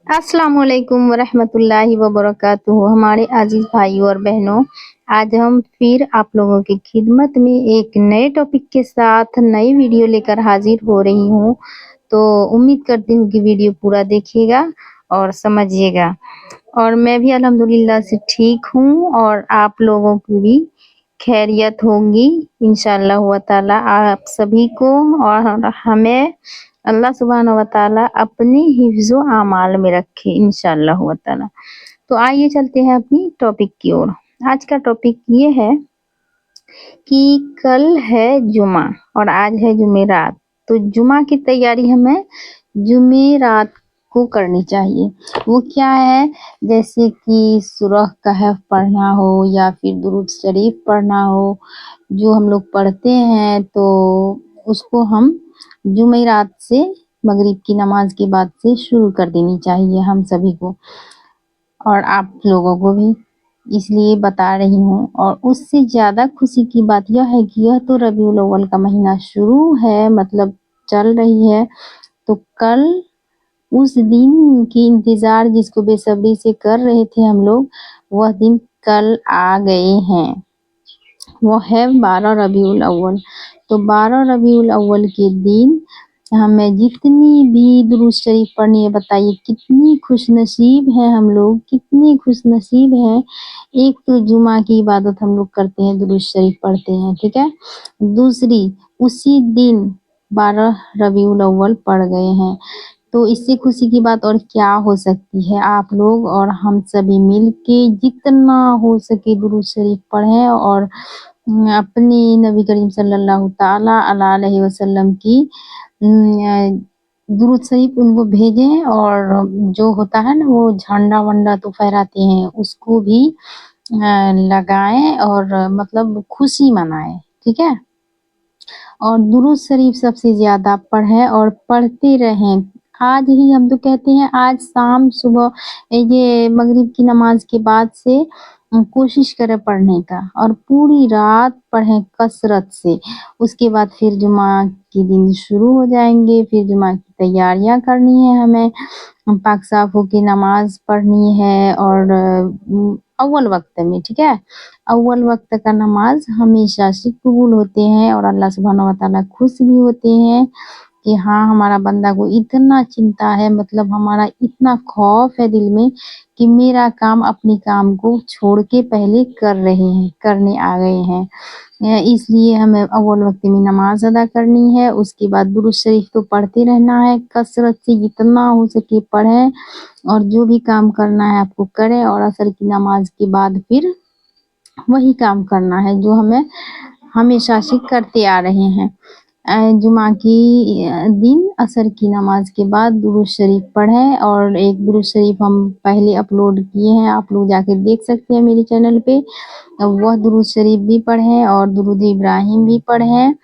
अस्सलाम वालेकुम वरहमतुल्लाहि वबरकातुहू। हमारे अजीज भाइयों और बहनों, आज हम फिर आप लोगों की खिदमत में एक नए टॉपिक के साथ नई वीडियो लेकर हाजिर हो रही हूँ। तो उम्मीद करती हूँ कि वीडियो पूरा देखिएगा और समझिएगा। और मैं भी अल्हम्दुलिल्लाह से ठीक हूँ और आप लोगों की भी खैरियत होंगी इंशाअल्लाह व ताला। आप सभी को और हमें अल्लाह सुब्हानहू व ताला अपने हिफ्ज़ो आमाल में रखे इंशाअल्लाह व ताला। तो आइए चलते हैं अपनी टॉपिक की ओर। आज का टॉपिक ये है कि कल है जुमा और आज है जुमेरात। तो जुमा की तैयारी हमें जुमेरात को करनी चाहिए। वो क्या है, जैसे कि सूरह कहफ पढ़ना हो या फिर दुरूद शरीफ पढ़ना हो, जो हम लोग पढ़ते हैं तो उसको हम जुमेरात से मगरिब की नमाज के बाद से शुरू कर देनी चाहिए हम सभी को और आप लोगों को भी, इसलिए बता रही हूँ। और उससे ज़्यादा खुशी की बात यह है कि यह तो रबीउल अव्वल का महीना शुरू है, मतलब चल रही है। तो कल उस दिन की इंतज़ार जिसको बेसब्री से कर रहे थे हम लोग, वह दिन कल आ गए हैं। वो है 12 रबीउल अव्वल। तो 12 रबीउल अव्वल के दिन हमें जितनी भी दुरूद शरीफ पढ़नी है, बताइए कितनी खुशनसीब हैं हम लोग, कितनी खुशनसीब हैं। एक तो जुमा की इबादत हम लोग करते हैं, दुरूद शरीफ पढ़ते हैं, ठीक है। दूसरी, उसी दिन 12 रबीउल अव्वल पड़ गए हैं। तो इससे खुशी की बात और क्या हो सकती है। आप लोग और हम सभी मिल के जितना हो सके दुरूद शरीफ पढ़ें और अपने नबी करीम सल्लल्लाहु ताला अलैहि वसल्लम की दुरूद शरीफ उनको भेजें। और जो होता है ना, वो झंडा वंडा तो फहराते हैं, उसको भी लगाएं और मतलब खुशी मनाएं, ठीक है। और दुरूद शरीफ सबसे ज़्यादा पढ़ें और पढ़ते रहें। आज ही हम तो कहते हैं, आज शाम सुबह ये मगरिब की नमाज के बाद से कोशिश करें पढ़ने का और पूरी रात पढ़ें कसरत से। उसके बाद फिर जुमा के दिन शुरू हो जाएंगे, फिर जुमा की तैयारियां करनी है हमें, पाक साफ होके नमाज पढ़नी है और अव्वल वक्त में, ठीक है। अव्वल वक्त का नमाज हमेशा से कबूल होते हैं और अल्लाह सुब्हानहू व ताला खुश भी होते हैं कि हाँ, हमारा बंदा को इतना चिंता है, मतलब हमारा इतना खौफ है दिल में कि मेरा काम अपने काम को छोड़ के पहले कर रहे हैं, करने आ गए हैं। इसलिए हमें अव्वल वक्त में नमाज अदा करनी है। उसके बाद दुरूद शरीफ तो पढ़ते रहना है, कसरत से जितना हो सके पढ़ें और जो भी काम करना है आपको करें। और असर की नमाज के बाद फिर वही काम करना है जो हमें हमेशा से करते आ रहे हैं। जुमा की दिन असर की नमाज के बाद दुरूद शरीफ पढ़ें। और एक दुरूद शरीफ हम पहले अपलोड किए हैं, आप लोग जाके देख सकते हैं मेरे चैनल पे। वह दुरूद शरीफ भी पढ़ें और दुरूद इब्राहिम भी पढ़ें।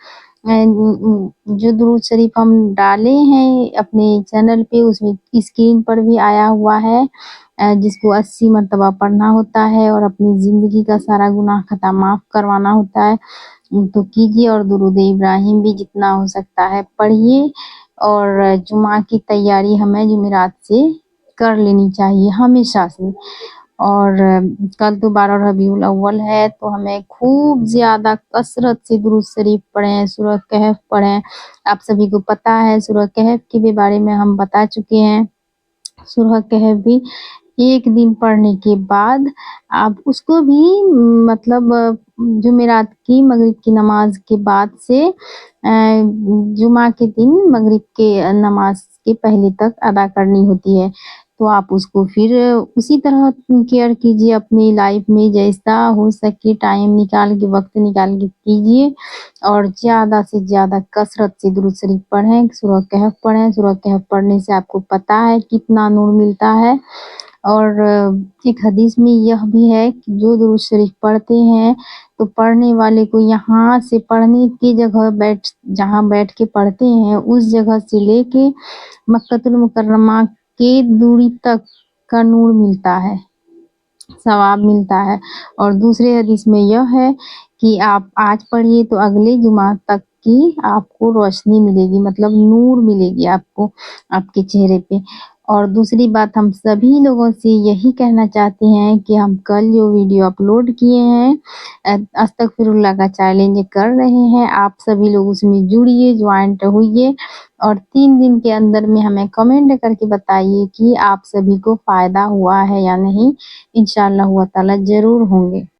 जो दुरूद शरीफ हम डाले हैं अपने चैनल पे, उसमें स्क्रीन पर भी आया हुआ है, जिसको 80 मरतबा पढ़ना होता है और अपनी ज़िंदगी का सारा गुनाह खता माफ़ करवाना होता है। तो कीजिए और दुरूद इब्राहिम भी जितना हो सकता है पढ़िए। और जुमा की तैयारी हमें जुमेरात से कर लेनी चाहिए हमेशा से। और कल तो 12 रबीउल अव्वल है, तो हमें खूब ज़्यादा कसरत से दुरूद शरीफ पढ़ें, सूरह कहफ पढ़ें। आप सभी को पता है सूरह कहफ के भी बारे में हम बता चुके हैं। सूरह कहफ भी एक दिन पढ़ने के बाद आप उसको भी मतलब जुमेरात की मगरिब की नमाज के बाद से जुमा के दिन मगरिब के नमाज के पहले तक अदा करनी होती है। तो आप उसको फिर उसी तरह केयर कीजिए अपनी लाइफ में, जैसा हो सके टाइम निकाल के, वक्त निकाल के कीजिए। और ज़्यादा से ज़्यादा कसरत से दुरूद शरीफ पढ़ें, सूरह कहफ पढ़ें। सूरह कहफ पढ़ने से आपको पता है कितना नूर मिलता है। और एक हदीस में यह भी है कि जो दुरूद शरीफ पढ़ते हैं तो पढ़ने वाले को यहाँ से पढ़ने की जगह जहाँ बैठ के पढ़ते हैं उस जगह से लेके मक्कतुल मुकर्रमा के दूरी तक का नूर मिलता है, सवाब मिलता है। और दूसरे हदीस में यह है कि आप आज पढ़िए तो अगले जुमा तक की आपको रोशनी मिलेगी, मतलब नूर मिलेगी आपको आपके चेहरे पे। اور دوسری بات ہم سبھی لوگوں سے یہی کہنا چاہتے ہیں کہ ہم کل جو ویڈیو اپلوڈ کیے ہیں استغفر اللہ کا چیلنج کر رہے ہیں، آپ سبھی لوگ اس میں جڑیے، جوائنٹ ہوئیے اور 3 دن کے اندر میں ہمیں کمنٹ کر کے بتائیے کہ آپ سبھی کو فائدہ ہوا ہے یا نہیں۔ انشاءاللہ تعالی ضرور ہوں گے۔